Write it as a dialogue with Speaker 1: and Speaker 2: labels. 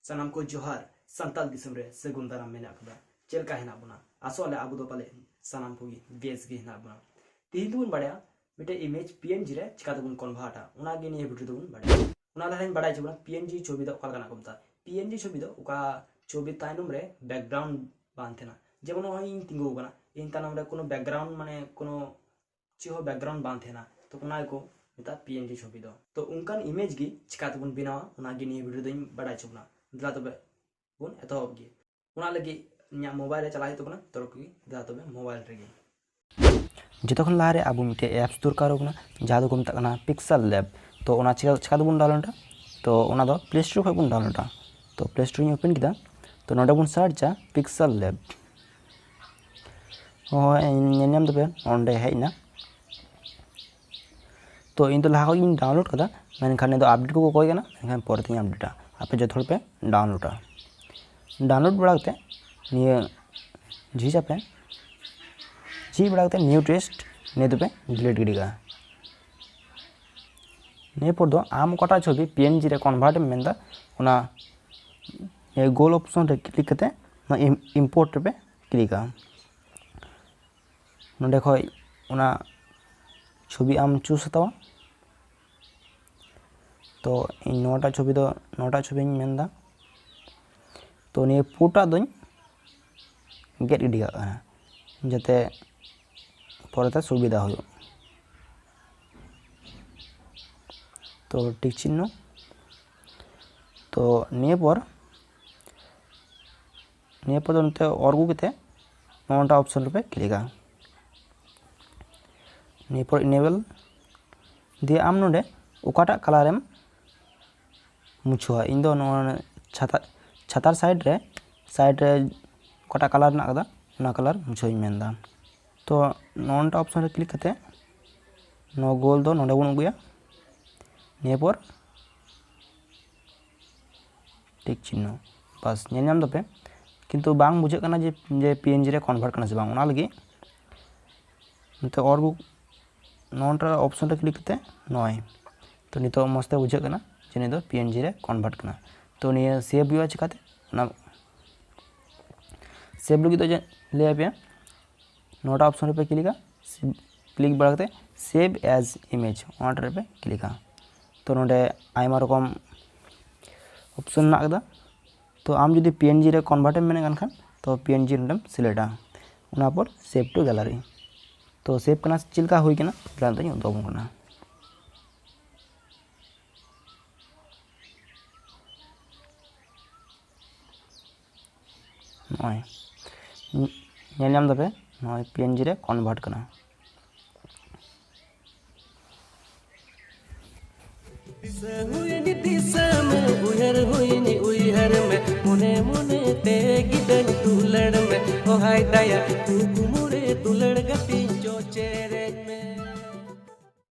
Speaker 1: सानाम को जोहार संताल दिसम रे सगुन दाराम मेना कदा चेलका हेना बुना आसोले आबु दो पाले सानाम को बेस गे हेना बुना तिहिन दुन बड़या मिटे इमेज पीएनजी रे चिका दुन कन्वर्टा उना गे निये भिडियो दुन बड़या उना लाइन बड़ाय जुना पीएनजी छवि दो कालगाना कमता पीएनजी छवि दो उका छवि ताइनुम रे बैकग्राउंड बांथेना जेमन ओहा इन तिंगु गना इन तानाम रे कोनो बैकग्राउंड माने कोनो चिहो बैकग्राउंड बांथेना तो उना को मिता पीएनजी छवि दो तो उनकान इमेज गी चिका दुन बिनावा उना गे निये भिडियो दुन बड़ाय चुना दिला तबे बुन एतोब गे उना लगी न्या मोबाइल चलाय तबना तोरकी दिला तबे मोबाइल रेगे
Speaker 2: जतखन लारे आबु मिटे एप्स दरकार होना जहाँ दो को मता कना पिक्सल लैब तो ओना चिका दो बुन डाउनलोडा तो ओना दो प्ले स्टोर खय बुन डाउनलोडा तो प्ले स्टोर इन ओपन किदा तो नोडे बुन सर्चा पिक्सल लैब नेम दबे ओंडे हेना तो इन तो लहा इन डाउनलोड कदा मेनखान दो अपडेट को कोय कना मेनखान परते अपडेटा आपे जत हर पे डाउनलोडा डाउनलोड बड़ाते निये झीजा पे जी बड़ाते न्यू टेस्ट ने तो पे डिलीट गिडिगा ने पर दो आम कटा छवि पीएनजी रे कन्वर्ट मेंदा ओना ए गोल ऑप्शन रे क्लिक करते ना इंपोर्ट पे क्लिका नोडे खय ओना छवि आम चूज हतावा तो इन नोटा छवि मेंदा तो निये पुटा दोኝ गेट गिडिगा जाते परते सुविधा हो तो टिक चिन्ह तो निये पर नते और गते नोटा ऑप्शन पे क्लिका निये पर इनेबल दिए आम नोडे उकाटा कलरम मुछुआ इन दो छातार साइड रे कटा कलर ना कदा ना कलर मुछुई मेंदा तो नोटा ऑप्शन रे क्लिक करते नो गोल दो नोडे बन अगुया निये पर टिक चिन्ह बस नेल नाम दपे किंतु बांग बुझे कना जे पीएनजी रे कन्वर्ट करना से बांग ओना लगी नते और नोटा ऑप्शन रे क्लिक करते नय तो नितो मस्ते बुझे कना जे नि दो पीएनजी रे कन्वर्ट करना तो निये सेव हुआ चिकाते ना सेव लगी तो जे ले पे नोटा ऑप्शन पे क्लिक बड़ा करते सेव एज इमेज ओना पे क्लिका तो नोडे आयमा रकम ऑप्शन ना कदा तो आम जुदी पीएनजी रे कन्वर्ट मेने गान खान तो पीएनजी नोडम सिलेक्टा ओना पर सेव टू गैलरी तो सेव कना चिलका हुई कना दान तई उदोबन कना नय नेल नाम दबे नय पीएनजी रे कन्वर्ट कना
Speaker 3: दिसम उहर में मुने मुने ते गिदन तुलड़ में ओ हाय दया